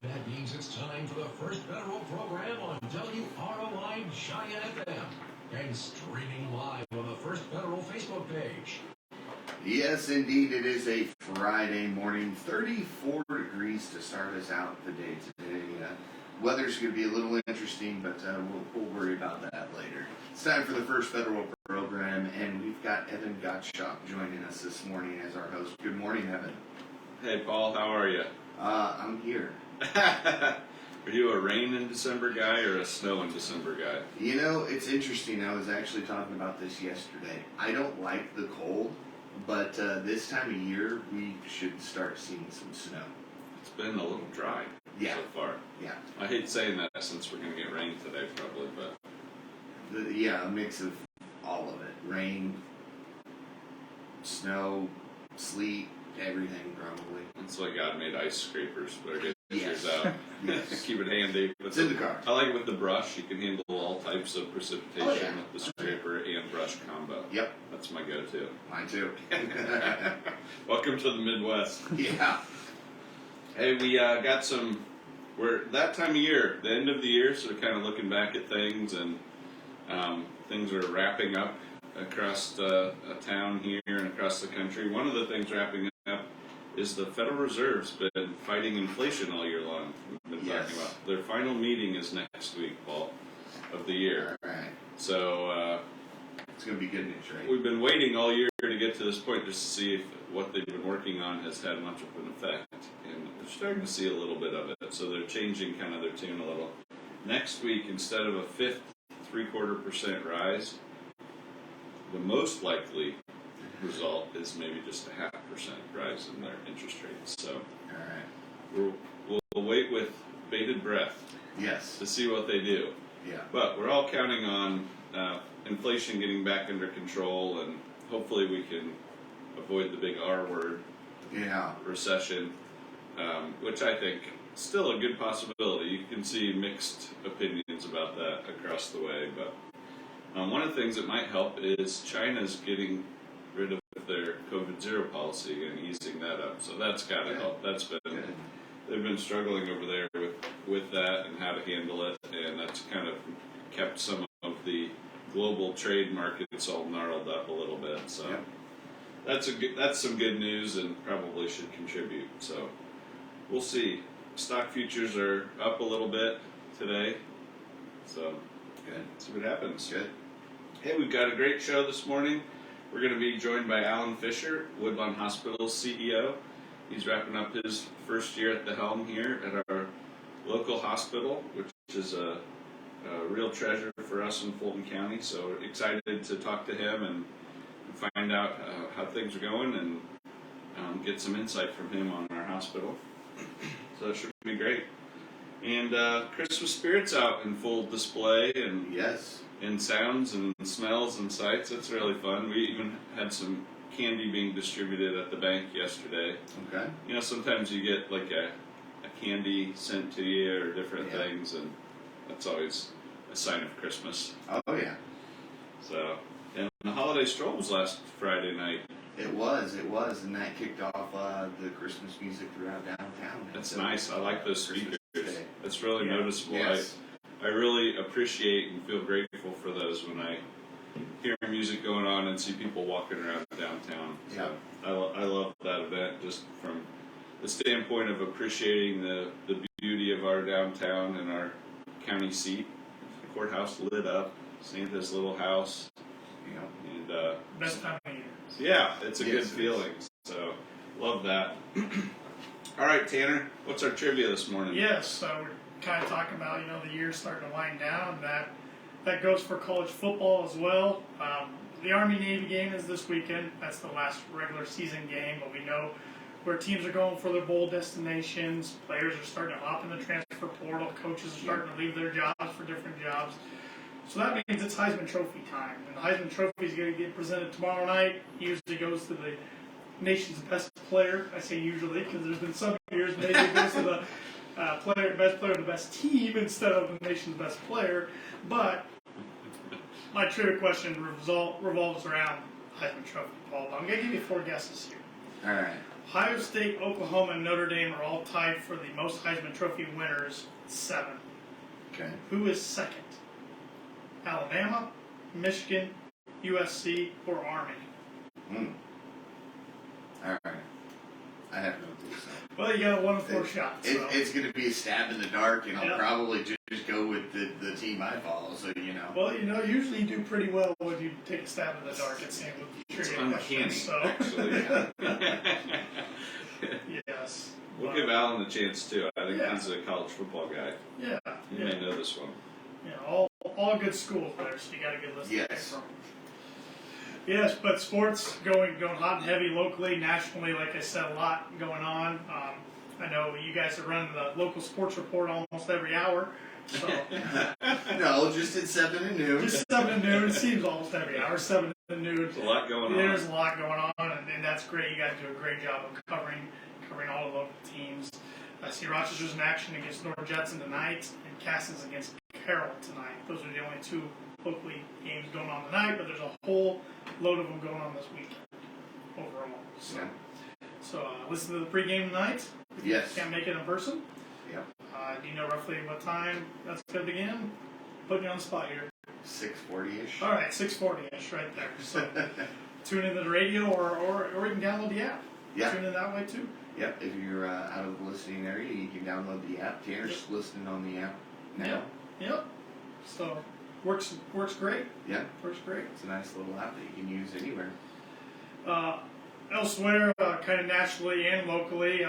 That means it's time for the first federal program on WROI Cheyenne FM and streaming live on the First Federal Facebook page. Yes, indeed, it is a Friday morning, 34 degrees to start us out the day today. Weather's going to be a little interesting, but we'll worry about that later. It's time for the First Federal program, and we've got Evan Gottschalk joining us this morning as our host. Good morning, Evan. Hey, Paul, how are you? I'm here. Are you a rain in December guy or a snow in December guy? You know, it's interesting. I was actually talking about this yesterday. I don't like the cold, but this time of year, we should start seeing some snow. It's been a little dry so far. Yeah. I hate saying that since we're going to get rain today probably, but... A mix of all of it. Rain, snow, sleet, everything probably. It's like God made ice scrapers, but I guess yours out. Yes. Keep it handy. It's in the car. I like it with the brush. You can handle all types of precipitation with the scraper and brush combo. Yep. That's my go-to. Mine too. Welcome to the Midwest. Yeah. Hey, we got some... We're that time of year, the end of the year, so we're kind of looking back at things, and things are wrapping up across a town here and across the country. One of the things wrapping up is the Federal Reserve's been fighting inflation all year long. We've been talking about. Their final meeting is next week, Paul, of the year. All right. So it's going to be good news, right? We've been waiting all year to get to this point just to see if what they've been working on has had much of an effect. And we're starting to see a little bit of it. So they're changing kind of their tune a little. Next week, instead of a fifth 0.75% rise, the most likely result is maybe just a 0.5% rise in their interest rates. So, all right, we'll wait with bated breath. Yes. To see what they do. Yeah. But we're all counting on inflation getting back under control, and hopefully we can avoid the big R word. Yeah. Recession, which I think is still a good possibility. You can see mixed opinions about that across the way, but one of the things that might help is China's getting rid of their COVID-0 policy and easing that up. So that's got to help. That's been they've been struggling over there with that and how to handle it, and that's kind of kept some of the global trade markets all gnarled up a little bit. So that's some good news and probably should contribute. So we'll see. Stock futures are up a little bit today. So good. See what happens. Good. Hey, we've got a great show this morning. We're going to be joined by Alan Fisher, Woodlawn Hospital's CEO. He's wrapping up his first year at the helm here at our local hospital, which is a real treasure for us in Fulton County. So we're excited to talk to him and find out how things are going and get some insight from him on our hospital. So it should be great. And Christmas spirits out in full display and and sounds and smells and sights. It's really fun. We even had some candy being distributed at the bank yesterday. Okay. You know, sometimes you get like a candy sent to you or different things, and that's always a sign of Christmas. Oh, yeah. So, and the holiday stroll was last Friday night. It was, and that kicked off the Christmas music throughout downtown. That's nice. I like those speakers. It's really noticeable. Yes. I really appreciate and feel grateful for those when I hear music going on and see people walking around downtown. So I love that event just from the standpoint of appreciating the beauty of our downtown and our county seat. The courthouse lit up, Santa's little house. And best time of year. Yeah, it's a good feeling. So love that. All right, Tanner, what's our trivia this morning? Yes, we're kind of talking about, the year's starting to wind down. That goes for college football as well. The Army-Navy game is this weekend. That's the last regular season game, but we know where teams are going for their bowl destinations. Players are starting to hop in the transfer portal. Coaches are starting to leave their jobs for different jobs. So that means it's Heisman Trophy time. And the Heisman Trophy is going to get presented tomorrow night. It usually goes to the nation's best player. I say usually because there's been some years maybe it goes to the best player of the best team instead of the nation's best player. But my trivia question revolves around Heisman Trophy, Paul. I'm going to give you 4 guesses here. All right. Ohio State, Oklahoma, and Notre Dame are all tied for the most Heisman Trophy winners, 7. Okay. Who is second? Alabama, Michigan, USC, or Army? All right. I have no clue. So. Well, you got a 1 in 4 shot. So. It's going to be a stab in the dark, and I'll Yep. probably just go with the team I follow. So Well, usually you do pretty well when you take a stab in the dark. It seems with It's trivia uncanny, questions. So. actually. Yes. We'll give Alan a chance too. I think Yeah. he's a college football guy. Yeah. You may know this one. All good schools there, so you got a good list. Yes. Yes, but sports going hot and heavy locally, nationally. Like I said, a lot going on. I know you guys are running the local sports report almost every hour. So No, just at 7 and noon. just 7 to noon. It seems almost every hour, 7 to noon. There's a lot going on. There's a lot going on, and that's great. You guys do a great job of covering all the local teams. I see Rochester's in action against North Judson tonight, and Caston's against Carroll tonight. Those are the only 2 locally games going on tonight, but there's a whole load of them going on this weekend overall. So listen to the pregame tonight. If you Yes. can't make it in person. Yep. Do you know roughly what time that's going to begin? Putting you on the spot here. 6:40ish. All right, 6:40ish right there. So tune into the radio or you can download the app. Yeah. Tune in that way too. Yep. If you're out of the listening area, you can download the app. Tanner's listening on the app now. Yep. So works great. Yeah. Works great. It's a nice little app that you can use anywhere. Elsewhere, kind of nationally and locally,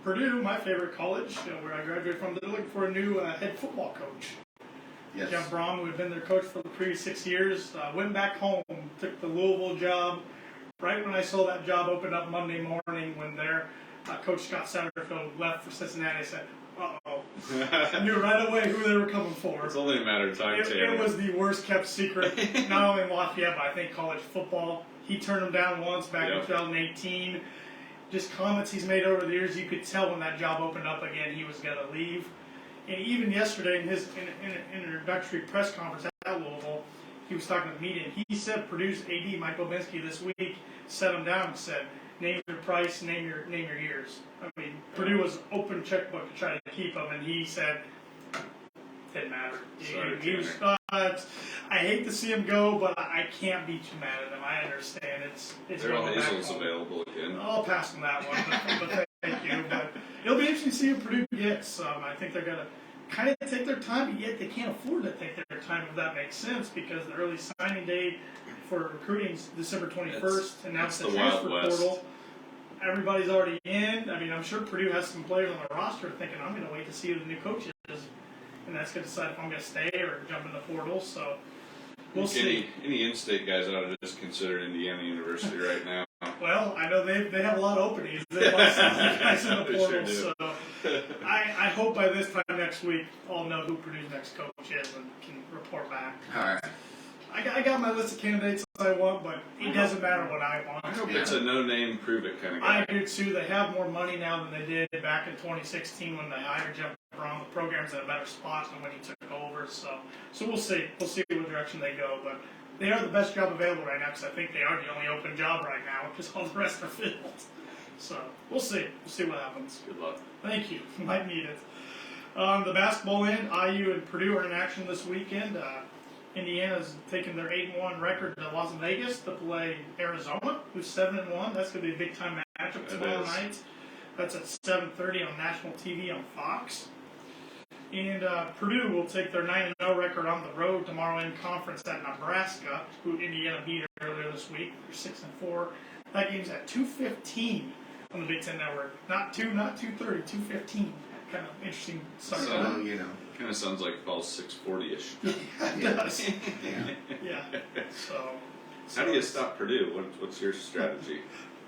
Purdue, my favorite college, where I graduated from, they're looking for a new head football coach. Yes. John Braun, who had been their coach for the previous 6 years, went back home, took the Louisville job. Right when I saw that job open up Monday morning, when their coach Scott Satterfield left for Cincinnati, I said, "Uh-oh." I knew right away who they were coming for. It's only a matter of time, Tanner. It was the worst kept secret, not only in Lafayette, but I think college football. He turned them down once back in 2018. Just comments he's made over the years, you could tell when that job opened up again, he was going to leave. And even yesterday in his introductory press conference at Louisville, he was talking to the media, and he said Purdue's AD, Mike Bobinski, this week set him down and said, name your price, name your years. I mean, Purdue was open checkbook to try to keep him, and he said, didn't matter. He was, I hate to see him go, but I can't be too mad at him. I understand. It's Daryl going back Hazel's home. available again. I'll pass on that one, but thank you. But it'll be interesting to see what Purdue gets. I think they're going to kind of take their time, but yet they can't afford to take their time, if that makes sense, because the early signing date for recruiting is December 21st, and now it's the transfer portal. Everybody's already in. I mean, I'm sure Purdue has some players on the roster thinking, I'm going to wait to see who the new coach is, and that's going to decide if I'm going to stay or jump in the portal. So we'll see. Any in-state guys ought to just consider Indiana University right now. Well, I know they have a lot of openings. They have lots of guys in the They portal, sure so I hope by this time next week I'll know who Purdue's next coach is and can report back. All right. I got my list of candidates I want, but it doesn't matter what I want. I hope it's a no-name, prove-it kind of guy. I do too. They have more money now than they did back in 2016 when they hired Jeff Brown. The program's in a better spot than when he took over. So we'll see. We'll see what direction they go. But they are the best job available right now because I think they are the only open job right now because all the rest are filled. So we'll see. We'll see what happens. Good luck. Thank you. Might need it. On the basketball end, IU and Purdue are in action this weekend. Indiana's taking their 8-1 record to Las Vegas to play Arizona, who's 7-1. That's going to be a big time matchup tomorrow night. That's at 7:30 on national TV on Fox. And Purdue will take their 9-0 record on the road tomorrow in conference at Nebraska, who Indiana beat earlier this week. They're 6-4. That game's at 2:15 on the Big Ten Network. Not 2:30, 2:15. Kind of interesting start. So, Kind of sounds like falls 640-ish. It does. Yeah. So How do you stop Purdue? What's your strategy?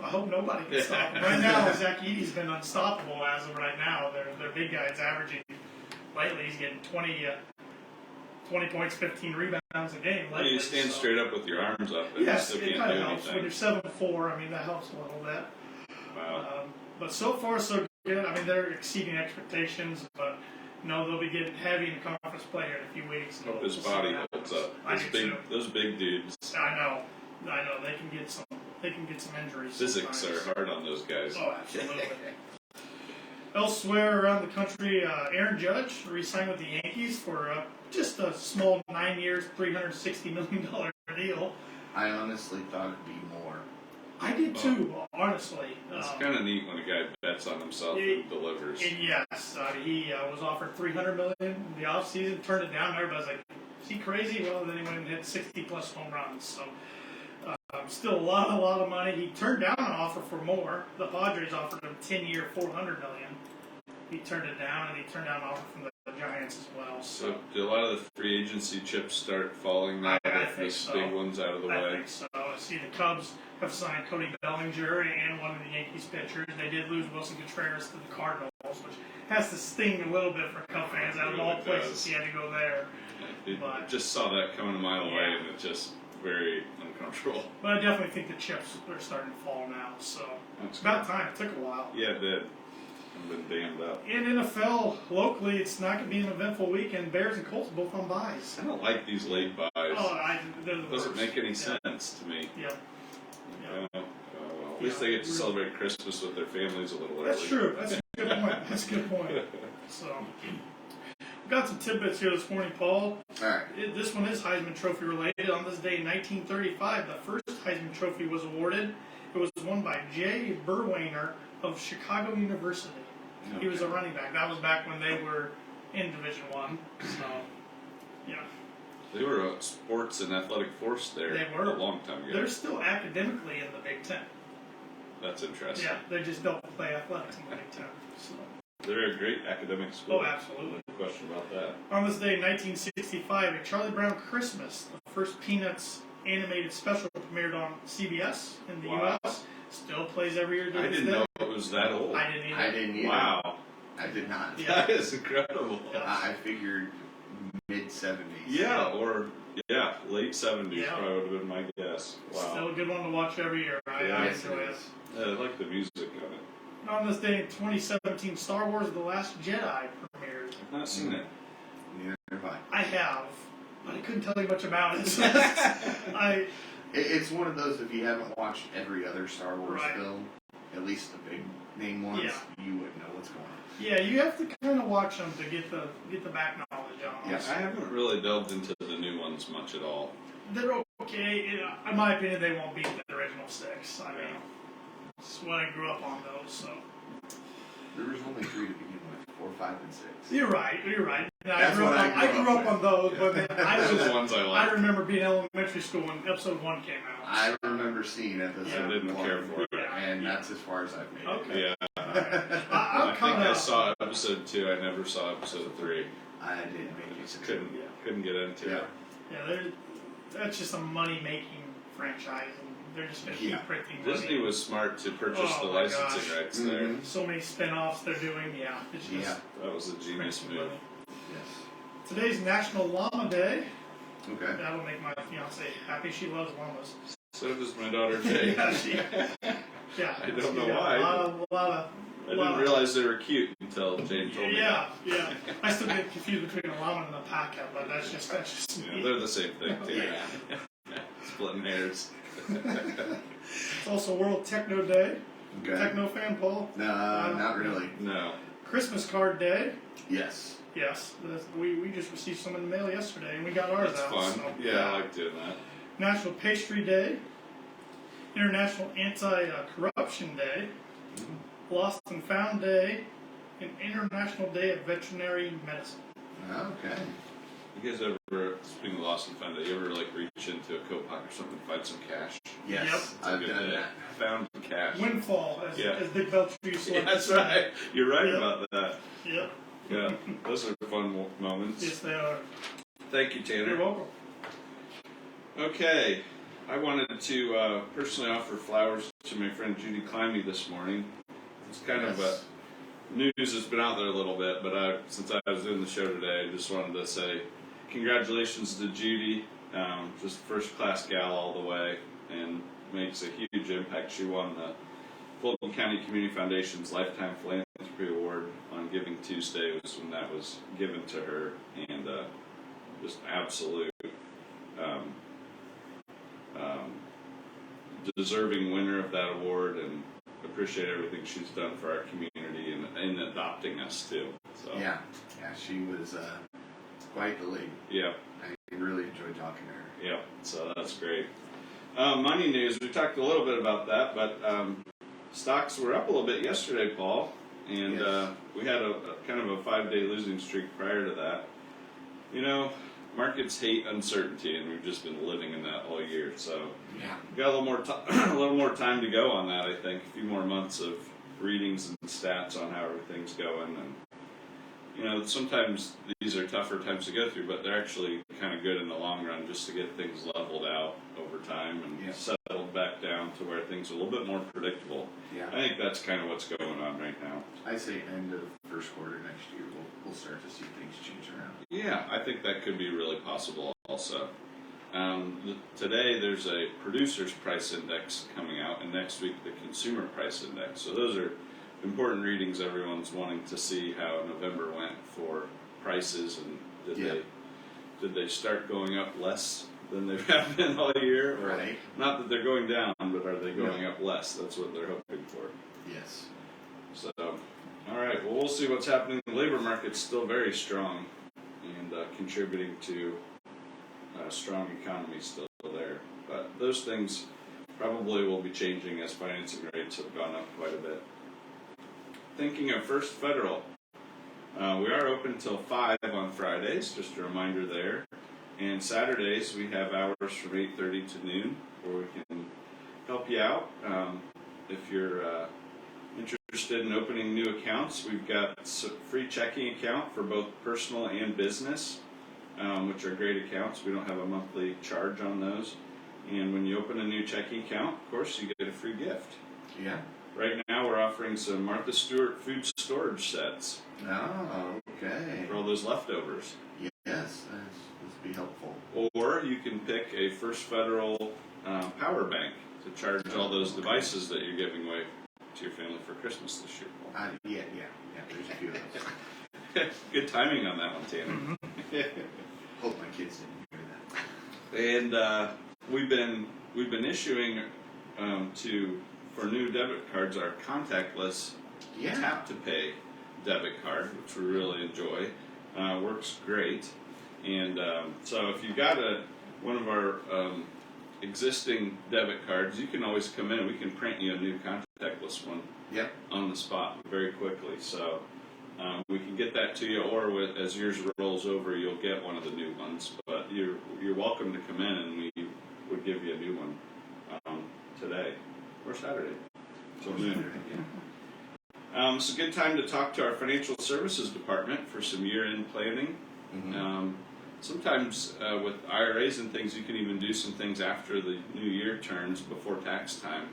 I hope nobody can stop him. Right now, Zach Edey's been unstoppable as of right now. Their big guy's averaging, lately, he's getting 20 points, 15 rebounds a game. Well, you stand straight up with your arms up and Yes, you still it can't kind do of helps. When anything. you're 7-4, I mean, that helps a little bit. Wow. But so far, so good. I mean, they're exceeding expectations, but they'll be getting heavy in conference play here in a few weeks. Hope his We'll see body what holds happens. up. I do too. Those big dudes. I know. They can get some they can get some injuries. Physics sometimes. are hard on those guys. Oh, absolutely. Elsewhere around the country, Aaron Judge re-signed with the Yankees for just a small 9 years, $360 million deal. I honestly thought it'd be more. I did too, honestly. It's kind of neat when a guy bets on himself and delivers. And yes, he was offered $300 million in the offseason, turned it down. Everybody's like, is he crazy? Well, then he went and hit 60-plus home runs. So still a lot of money. He turned down an offer for more. The Padres offered him 10-year, $400 million. He turned it down, and he turned down an offer from the Giants as well. So do a lot of the free agency chips start falling now that this big one's out of the way? I think so. I see the Cubs have signed Cody Bellinger and one of the Yankees pitchers. They did lose Wilson Contreras to the Cardinals, which has to sting a little bit for Cub fans. Out of all places, he had to go there. I just saw that coming a mile away, and it's just very uncomfortable. But I definitely think the chips are starting to fall now. So That's it's about time. It took a while. Yeah, it did. I've been damned up. In NFL, locally, it's not going to be an eventful weekend. Bears and Colts both on byes. I don't like these late buys. They're the It doesn't worst. make any sense to me. Yeah. Well, at least they get to celebrate Christmas with their families a little early. That's true. That's a good point. That's a good point. So, we've got some tidbits here this morning, Paul. All right. This one is Heisman Trophy related. On this day in 1935, the first Heisman Trophy was awarded. It was won by Jay Berwainer of Chicago University. Okay. He was a running back. That was back when they were in Division I. So, yeah. They were a sports and athletic force there They were. a long time ago. They're still academically in the Big Ten. That's interesting. Yeah, they just don't play athletics in the Big Ten. So. They're a great academic school. Oh, absolutely. No question about that. On this day in 1965, a Charlie Brown Christmas, the first Peanuts animated special, premiered on CBS in the Wow. U.S. Still plays every year to I this didn't day. know it was that old. I didn't either. I didn't either. Wow. I did not. Yeah. That is incredible. Yeah. I figured mid-70s. Yeah, or late 70s Yeah. probably would have been my guess. Wow. Still a good one to watch every year. I Yes, enjoy it it. is. Yeah, I like the music of it. On this day in 2017, Star Wars The Last Jedi premiered. I've not seen it. Neither have I. I have, but I couldn't tell you much about it. It's one of those, if you haven't watched every other Star Wars Right. film, at least the big name ones, Yeah. you wouldn't know what's going on. Yeah, you have to kind of watch them to get the back knowledge on them. Yes. I haven't really delved into the new ones much at all. They're okay. In my opinion, they won't beat the original six. I mean, it's what I grew up on those. So There was only 3 to begin with, 4, 5, and 6. you're right. That's what I grew up on those, but then Those are the ones I I like. remember being in elementary school when episode 1 came out. I remember seeing episode I didn't 1, care for it. and that's as far as I've made Okay. Yeah. I'm I think kind I of saw episode 2. I never saw episode 3. it. I didn't make it. Just couldn't get into Yeah. it. yeah. That's just a money making franchise, and they're just going to Yeah. keep printing money. Disney was smart to purchase Oh the my licensing gosh. rights there. Mhm. So many spin-offs they're doing. Yeah, it's just Yeah. That was a genius printing move. money. Yes. Today's National Llama Day. Okay. That'll make my fiance happy. She loves llamas. So does my daughter Jay. Yeah, I don't know yeah, why, A lot of. I didn't realize they were cute until Jane told me. Yeah. I still get confused between a llama and a alpaca, but that's just Yeah, me. they're the same thing too. Yeah. Splitting hairs. It's also World Techno Day. Okay. Techno fan, Paul? No, not really. No. Christmas Card Day. Yes. Yes, we just received some in the mail yesterday, and we got ours That's out. fun. So, Yeah, I like doing that. National Pastry Day. International Anti-Corruption Day. Lost and Found Day. And International Day of Veterinary Medicine. Okay. You guys ever, speaking of lost and found, you ever like reach into a coat pocket or something to find some cash? Yes. Yep. I've Good done day. that. Found cash. Windfall, as Yeah. Dick Belcher used to Yeah, like to that's say. right. You're right Yep. about that. Yep. Yeah, those are fun moments. Yes, they are. Thank you, Tanner. You're welcome. Okay, I wanted to personally offer flowers to my friend Judy Climby this morning. It's kind of Yes. news has been out there a little bit, but since I was doing the show today, I just wanted to say congratulations to Judy. Just first class gal all the way, and makes a huge impact. She won the Fulton County Community Foundation's Lifetime Philanthropy Award on Giving Tuesday was when that was given to her, and just absolute deserving winner of that award, and appreciate everything she's done for our community and adopting us too. So Yeah, she was quite the lady. yeah, I really enjoyed talking to her. yeah. So that's great. Money news. We talked a little bit about that, but stocks were up a little bit yesterday, Paul, and Yes. we had a kind of a 5-day losing streak prior to that. You know, markets hate uncertainty, and we've just been living in that all year. So Yeah. we've got a little more a little more time to go on that. I think a few more months of readings and stats on how everything's going, and you know, sometimes these are tougher times to go through, but they're actually kind of good in the long run, just to get things leveled out over time and Yeah. settled back down to where things are a little bit more predictable. Yeah. I think that's kind of what's going on right now. I say end of first quarter next year, we'll start to see things change around. Yeah, I think that could be really possible also. Today there's a producer's price index coming out, and next week the consumer price index. So those are important readings. Everyone's wanting to see how November went for prices, and did they start going up less than they have been all year? Or Right. Not that they're going down, but are they going up less? That's what they're hoping for. Yes. So, all right. Well, we'll see what's happening. The labor market's still very strong and contributing to a strong economy still there. But those things probably will be changing as financing rates have gone up quite a bit. Thinking of First Federal, we are open till 5 on Fridays, just a reminder there. And Saturdays we have hours from 8:30 to noon where we can help you out. If you're interested in opening new accounts, we've got a free checking account for both personal and business, which are great accounts. We don't have a monthly charge on those. And when you open a new checking account, of course, you get a free gift. Yeah. Right now, we're offering some Martha Stewart food storage sets Oh, okay. for all those leftovers. Yes, this would be helpful. Or you can pick a First Federal power bank to charge all those devices that you're giving away to your family for Christmas this year. Yeah, there's a few of those. Good timing on that one, Tanner. Hope my kids didn't hear that. And we've been issuing for new debit cards our contactless Yeah. tap to pay debit card, which we really enjoy. Works great. And so if you've got one of our existing debit cards, you can always come in and we can print you a new contactless one Yep. on the spot very quickly. So we can get that to you, or as yours rolls over, you'll get one of the new ones. But you're welcome to come in, and we would give you a new one today or Saturday. So noon. It's a good time to talk to our financial services department for some year-end planning. Mm-hmm. Sometimes with IRAs and things, you can even do some things after the new year turns, before tax time,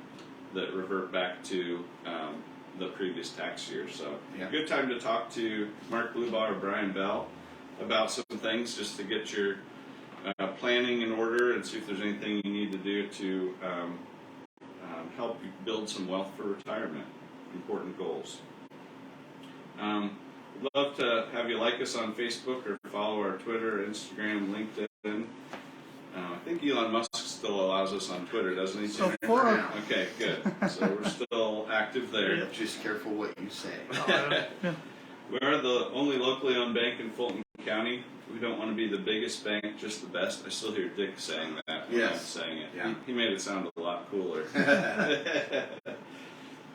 that revert back to the previous tax year. So Yeah. good time to talk to Mark Blubaugh or Brian Bell about some things, just to get your planning in order and see if there's anything you need to do to help you build some wealth for retirement. Important goals. We'd love to have you like us on Facebook or follow our Twitter, Instagram, LinkedIn. I think Elon Musk still allows us on Twitter, doesn't he? So Tanner? for now. Okay, good. So we're still active there. Just careful what you say. We are the only locally owned bank in Fulton County. We don't want to be the biggest bank, just the best. I still hear Dick saying that when I'm Yes. saying it. Yeah. He made it sound a lot cooler.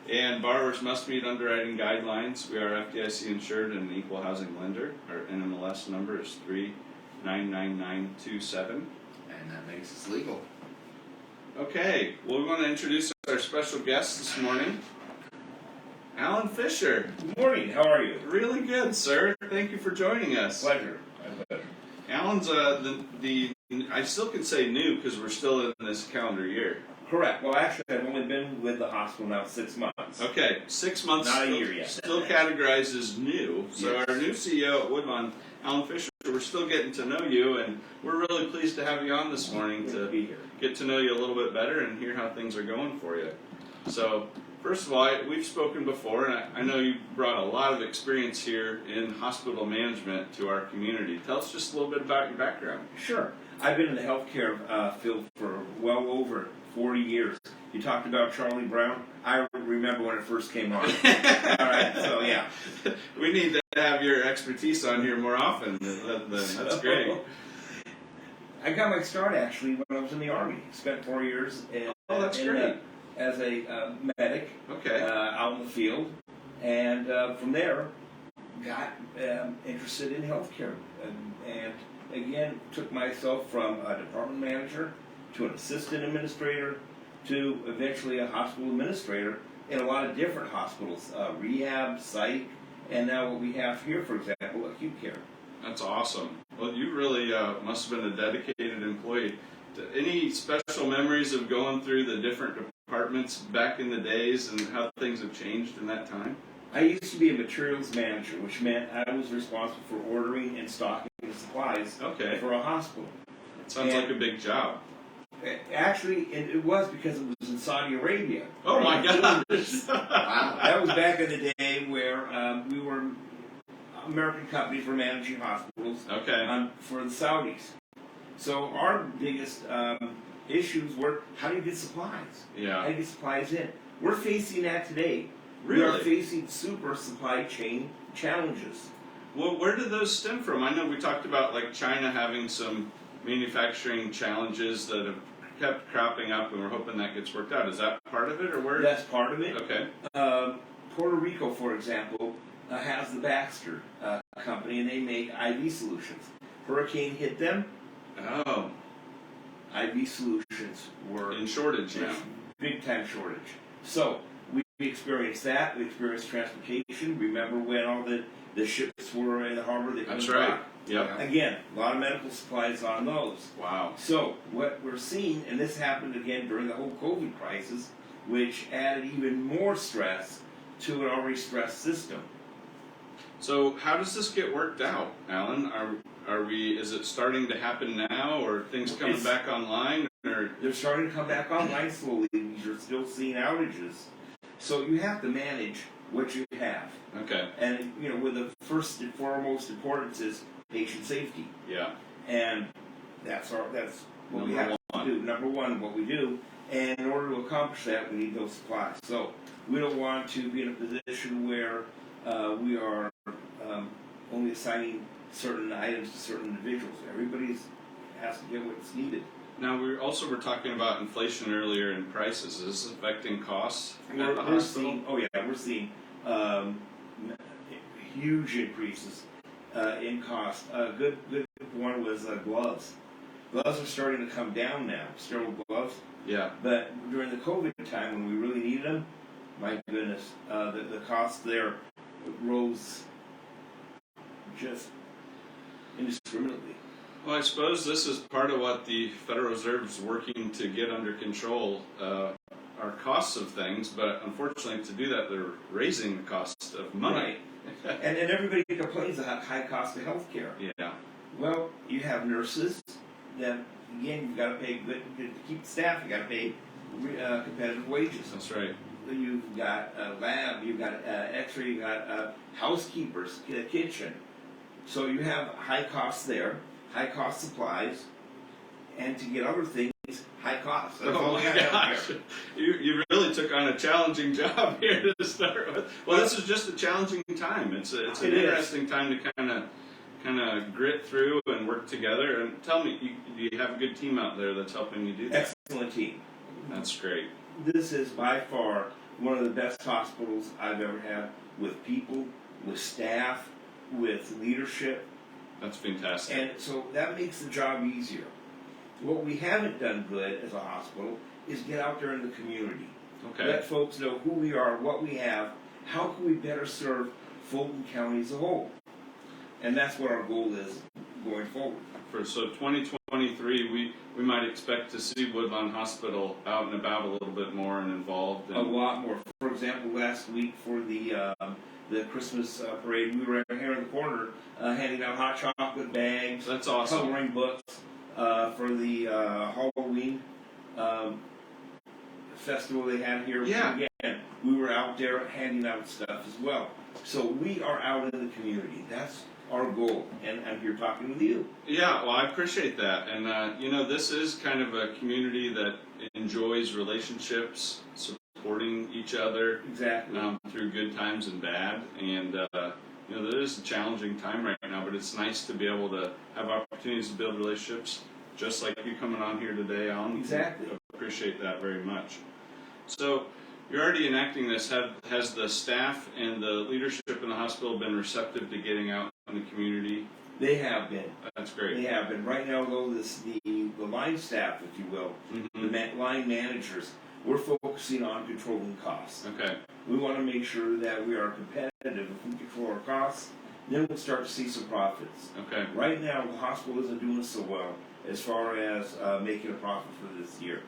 And borrowers must meet underwriting guidelines. We are FDIC insured and an equal housing lender. Our NMLS number is 399927. And that makes us legal. Okay, well, we want to introduce our special guest this morning, Alan Fisher. Good morning. How are you? Really good, sir. Thank you for joining us. Pleasure. My pleasure. Alan's I still can say new because we're still in this calendar year. Correct. Well, actually, I've only been with the hospital now 6 months. Okay, 6 months. Not a still, year yet. Still categorized as new. So Yes. our new CEO at Woodlawn, Alan Fisher, we're still getting to know you, and we're really pleased to have you on this morning Good to to be here. get to know you a little bit better and hear how things are going for you. So, first of all, we've spoken before, and I know you brought a lot of experience here in hospital management to our community. Tell us just a little bit about your background. Sure. I've been in the healthcare field for well over 40 years. You talked about Charlie Brown. I remember when it first came on. All right, so yeah. We need to have your expertise on here more often. That's great. I got my start actually when I was in the Army. Spent 4 years That's great. As a medic Okay. out in the field. And from there, got interested in healthcare. And again, took myself from a department manager to an assistant administrator to eventually a hospital administrator in a lot of different hospitals, rehab, psych, and now what we have here, for example, acute care. That's awesome. Well, you really must have been a dedicated employee. Any special memories of going through the different departments back in the days and how things have changed in that time? I used to be a materials manager, which meant I was responsible for ordering and stocking the supplies for a hospital. Sounds like a big job. Actually, it was because it was in Saudi Arabia. Oh my gosh! Wow. That was back in the day where we were American companies were managing hospitals for the Saudis. So our biggest issues were how do you get supplies? Yeah. How do you get supplies in? We're facing that today. Really? We are facing super supply chain challenges. Well, where did those stem from? I know we talked about like China having some manufacturing challenges that have kept cropping up, and we're hoping that gets worked out. Is that part of it, or where? That's part of it. Okay. Puerto Rico, for example, has the Baxter company, and they make IV solutions. Hurricane hit them. Oh. IV solutions were In shortage now. Big time shortage. So we experienced that. We experienced transportation. Remember when all the ships were in the harbor? That's right. Yep. Again, a lot of medical supplies on those. Wow. So what we're seeing, and this happened again during the whole COVID crisis, which added even more stress to an already stressed system. So how does this get worked out, Alan? Are we? Is it starting to happen now, or things coming back online? Or they're starting to come back online slowly. You're still seeing outages, so you have to manage what you have. Okay. And with the first and foremost importance is patient safety. Yeah. And that's what we Number have to do. Number one, what we do. And in order to accomplish that, we need those supplies. So we don't want to be in a position where we are only assigning certain items to certain individuals. Everybody has to get what's needed. Now we also were talking about inflation earlier in prices. Is this affecting costs at the We're hospital? seeing huge increases in cost. A good one was gloves. Gloves are starting to come down now, sterile gloves. Yeah. But during the COVID time, when we really needed them, my goodness, the cost there rose just indiscriminately. Well, I suppose this is part of what the Federal Reserve is working to get under control, our costs of things, but unfortunately to do that, they're raising the cost of money. Right. and everybody complains about high cost of health care. Yeah. Well, you have nurses that, again, you've got to pay good to keep the staff, you've got to pay competitive wages. That's right. You've got a lab, you've got x-ray, you've got housekeepers, kitchen. So you have high costs there, high cost supplies, and to get other things, high costs. That's all Oh we my have out gosh. there. You really took on a challenging job here to start with. Well, this is just a challenging time. It's an interesting time to kind of grit through and work together. And tell me, do you have a good team out there that's helping you do that? Excellent team. That's great. This is by far one of the best hospitals I've ever had, with people, with staff, with leadership. That's fantastic. And so that makes the job easier. What we haven't done good as a hospital is get out there in the community. Okay. Let folks know who we are, what we have, how can we better serve Fulton County as a whole. And that's what our goal is going forward. So 2023, we might expect to see Woodlawn Hospital out and about a little bit more and involved. A lot more. For example, last week for the Christmas parade, we were here in the corner handing out hot chocolate bags. That's awesome. Coloring books for the Halloween festival they had here. Yeah. Again, we were out there handing out stuff as well. So we are out in the community. That's our goal, and I'm here talking with you. Yeah, well, I appreciate that. And, this is kind of a community that enjoys relationships, supporting each other Exactly. through good times and bad. And there is a challenging time right now, but it's nice to be able to have opportunities to build relationships, just like you coming on here today, Alan. Exactly. I appreciate that very much. So you're already enacting this. Has the staff and the leadership in the hospital been receptive to getting out in the community? They have been. That's great. They have been. Right now, though, the line staff, if you will, the line managers, we're focusing on controlling costs. Okay. We want to make sure that we are competitive. If we control our costs, then we'll start to see some profits. Okay. Right now, the hospital isn't doing so well as far as making a profit for this year.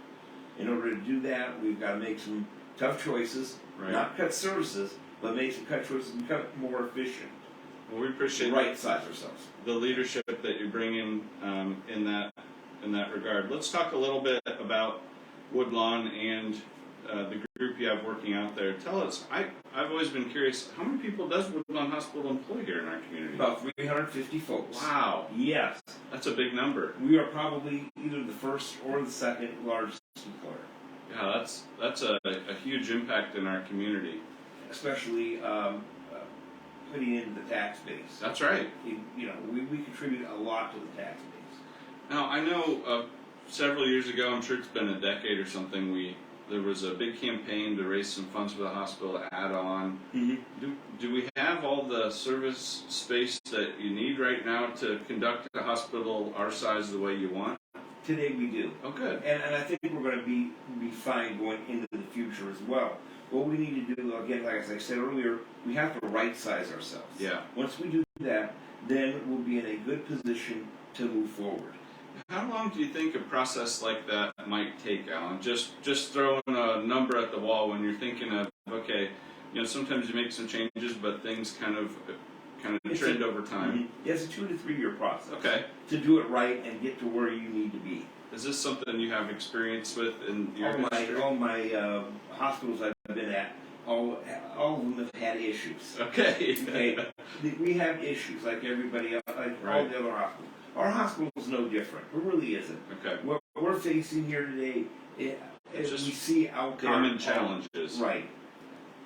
In order to do that, we've got to make some tough choices, Right. not cut services, but make some cut choices and become more efficient. Well, we appreciate Right size ourselves. the leadership that you bring in that regard. Let's talk a little bit about Woodlawn and the group you have working out there. Tell us, I've always been curious, how many people does Woodlawn Hospital employ here in our community? About 350 folks. Wow, Yes. that's a big number. We are probably either the first or the second largest employer, Yeah, that's a huge impact in our community. especially putting in the tax base. That's right. We contribute a lot to the tax base. Now, I know several years ago, I'm sure it's been a decade or something, there was a big campaign to raise some funds for the hospital to add on. Mm-hmm. Do we have all the service space that you need right now to conduct a hospital our size the way you want? Today we do. Oh, good. And I think we're going to be fine going into the future as well. What we need to do, again, like as I said earlier, we have to right size ourselves. Yeah. Once we do that, then we'll be in a good position to move forward. How long do you think a process like that might take, Alan? Just throwing a number at the wall when you're thinking of, okay, sometimes you make some changes, but things kind of trend over time. It's a 2 to 3 year process. Okay. To do it right and get to where you need to be. Is this something you have experience with in your history? All my hospitals I've been at, all of them have had issues. Okay. Okay, we have issues like everybody else, like all the other hospitals. Our hospital is no different. It really isn't. Okay. What we're facing here today, It's we just see out there common challenges. Right.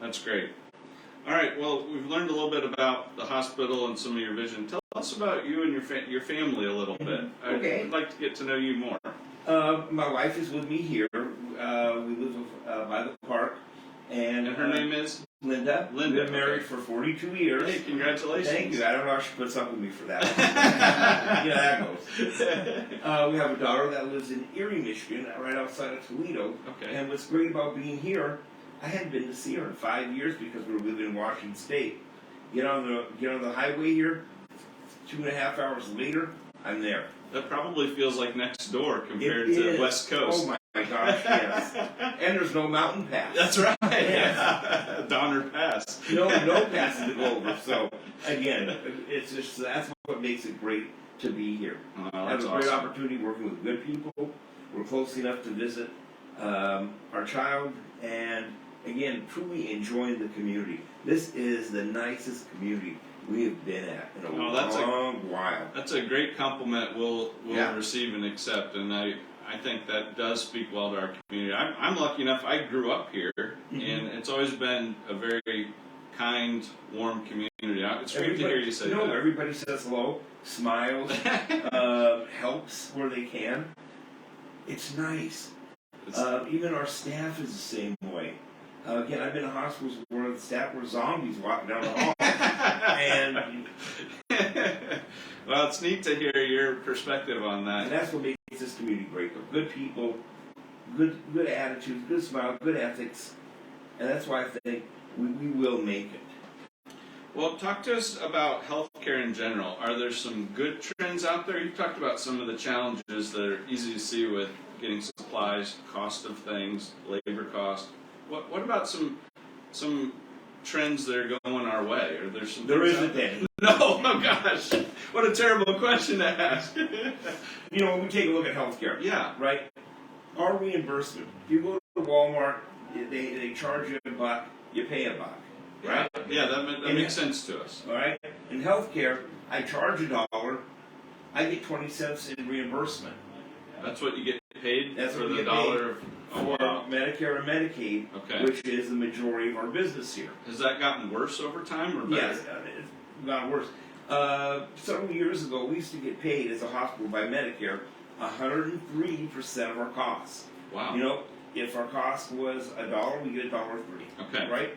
That's great. All right. Well, we've learned a little bit about the hospital and some of your vision. Tell us about you and your family a little bit. Okay. I'd like to get to know you more. My wife is with me here. We live by the park, and her name is Linda. Linda. We've been married Okay. for 42 years. Hey, congratulations. Thank you. I don't know if she puts up with me for that. That goes. We have a daughter that lives in Erie, Michigan, right outside of Toledo. Okay. And what's great about being here, I hadn't been to see her in 5 years because we were living in Washington State. Get on the highway here, 2.5 hours later, I'm there. That probably feels like next door compared It to is. West Coast. Oh my gosh, yes. And there's no mountain pass. That's right. Yes. Donner Pass. No passes to go over. So again, it's just that's what makes it great to be here. Oh, I have that's a great awesome. opportunity working with good people. We're close enough to visit our child, and again, truly enjoying the community. This is the nicest community we have been at in a long while. That's a great compliment we'll Yeah. receive and accept, and I think that does speak well to our community. I'm lucky enough, I grew up here, and it's always been a very kind, warm community. It's great to hear you say that. Everybody says hello, smiles, helps where they can. It's nice. Even our staff is the same way. Again, I've been in hospitals where the staff were zombies walking down the hall. And well, it's neat to hear your perspective on that. that's what makes this community great. Good people, good attitudes, good smile, good ethics. And that's why I think we will make it. Well, talk to us about healthcare in general. Are there some good trends out there? You've talked about some of the challenges that are easy to see with getting supplies, cost of things, labor cost. What about some trends that are going our way? Are there some? There things isn't out there? any. No, oh gosh, what a terrible question to ask. When we take a look at healthcare, Yeah, right? Our reimbursement. If you go to Walmart, they charge you $1, you pay $1, right? Yeah, that makes sense to us. All right. In healthcare, I charge $1, I get 20 cents in reimbursement. That's what you get paid That's for what the you get dollar of for wow. Medicare and Medicaid, Okay. which is the majority of our business here. Has that gotten worse over time or better? Yes, it's gotten worse. Several years ago, we used to get paid as a hospital by Medicare 103% of our costs. Wow. You know, if our cost was $1, we get $1.03. Okay. Right?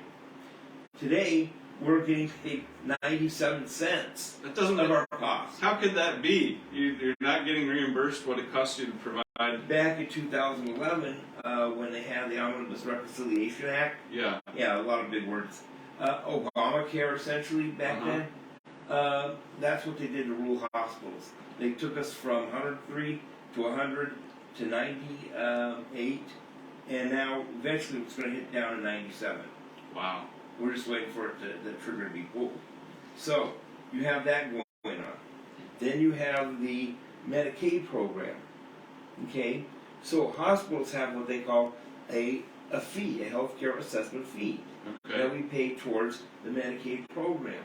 Today, we're getting paid 97 cents That doesn't. of our costs. How could that be? You're not getting reimbursed what it costs you to provide. Back in 2011, when they had the Omnibus Reconciliation Act, Yeah. yeah, a lot of big words. Obamacare, essentially, back then, that's what they did to rural hospitals. They took us from 103 to 100 to 98, and now eventually it's going to hit down to 97. Wow. We're just waiting for it the trigger to be pulled. So you have that going on. Then you have the Medicaid program. Okay, so hospitals have what they call a fee, a healthcare assessment fee that Okay. we pay towards the Medicaid program.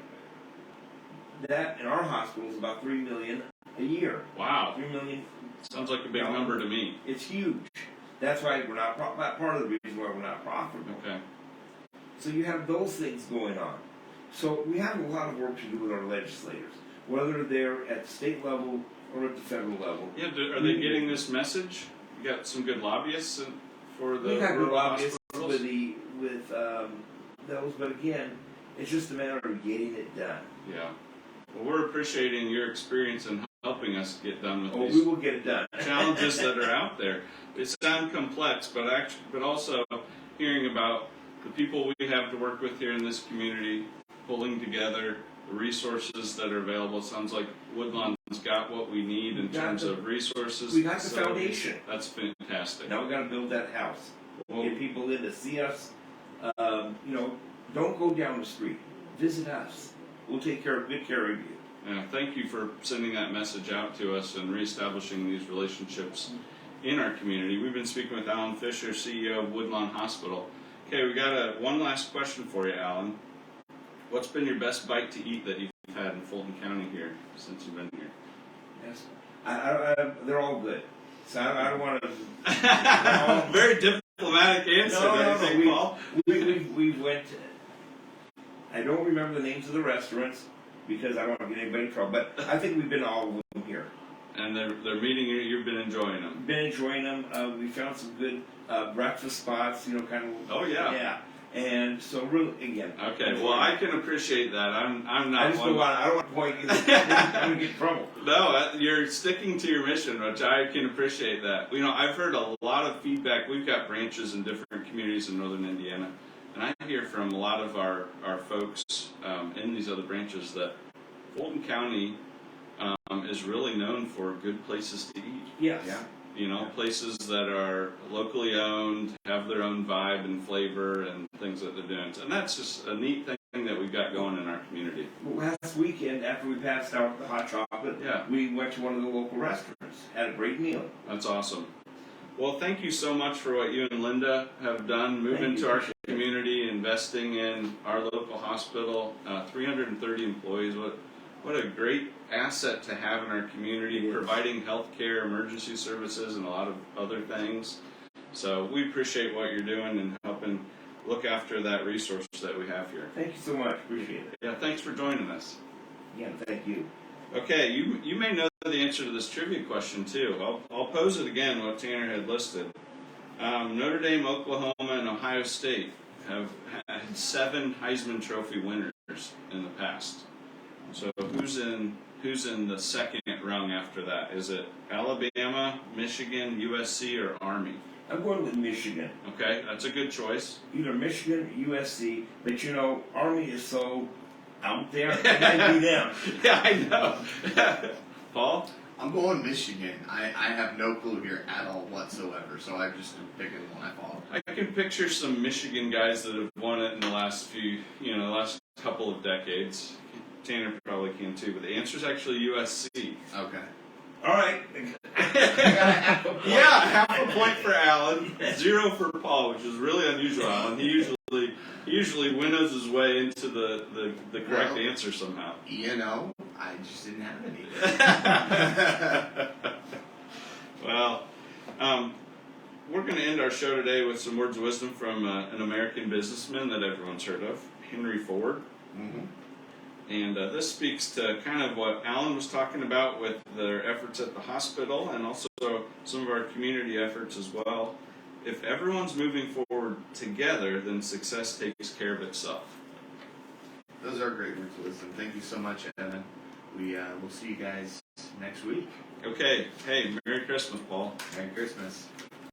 That in our hospital is about $3 million a year. Wow. $3 million. Sounds like a big number to me. It's huge. That's why we're not part of the reason why we're not profitable. Okay. So you have those things going on. So we have a lot of work to do with our legislators, whether they're at the state level or at the federal level. Yeah. Are they getting this message? You got some good lobbyists for the We got good rural lobbyists hospitals? with those, but again, it's just a matter of getting it done. Yeah. Well, we're appreciating your experience in helping us get done with Oh, these we will get it done. challenges that are out there. They sound complex, but also hearing about the people we have to work with here in this community, pulling together the resources that are available. It sounds like Woodlawn's got what we need in terms of resources. We got the facilities. foundation. That's fantastic. Now we got to build that house. Well, Get people in to see us. You know, don't go down the street. Visit us. We'll take good care of you. yeah, thank you for sending that message out to us and reestablishing these relationships in our community. We've been speaking with Alan Fisher, CEO of Woodlawn Hospital. Okay, we got one last question for you, Alan. What's been your best bite to eat that you've had in Fulton County here since you've been here? Yes. They're all good. So I don't want to. Very diplomatic answer, I think, Paul. We went. I don't remember the names of the restaurants because I don't want to get anybody in trouble. But I think we've been to all of them here. And they're meeting you. You've been enjoying them. Been enjoying them. We found some good breakfast spots. You know, kind of. Oh yeah. Yeah. And so really, again. Okay. Well, I can appreciate that. I'm not. I just don't one. want. I don't want to point. I'm gonna get in trouble. No, you're sticking to your mission, which I can appreciate that. You know, I've heard a lot of feedback. We've got branches in different communities in northern Indiana, and I hear from a lot of our folks in these other branches that Fulton County is really known for good places to eat. Yes. Yeah. You know, places that are locally owned, have their own vibe and flavor and things that they're doing. And that's just a neat thing that we've got going in our community. Well, last weekend, after we passed out the hot chocolate, Yeah. we went to one of the local restaurants, had a great meal. That's awesome. Well, thank you so much for what you and Linda have done, moving Thank to you. our community, investing in our local hospital, 330 employees. What a great asset to have in our community, It is. providing healthcare, emergency services, and a lot of other things. So we appreciate what you're doing and helping look after that resource that we have here. Thank you so much. Appreciate it. Yeah, thanks for joining us. Again, thank you. Okay, you may know the answer to this trivia question too. I'll pose it again, what Tanner had listed. Notre Dame, Oklahoma, and Ohio State have had 7 Heisman Trophy winners in the past. So who's in the second rung after that? Is it Alabama, Michigan, USC, or Army? I'm going with Michigan. Okay, that's a good choice. Either Michigan or USC, but you know, Army is so out there, it might be them. Yeah, I know. Paul? I'm going Michigan. I have no clue here at all whatsoever, so I just am picking one I follow. I can picture some Michigan guys that have won it in the last the last couple of decades. Tanner probably can too, but the answer is actually USC. Okay. All right. Yeah, half a point for Alan, 0 for Paul, which is really unusual. Alan, he usually winnows his way into the correct answer somehow. You know, I just didn't have any. Well, we're going to end our our show today with some words of wisdom from an American businessman that everyone's heard of, Henry Ford. Mm-hmm. And this speaks to kind of what Alan was talking about with their efforts at the hospital and also some of our community efforts as well. If everyone's moving forward together, then success takes care of itself. Those are great words of wisdom. Thank you so much, Evan. We'll see you guys next week. Okay. Hey, Merry Christmas, Paul. Merry Christmas.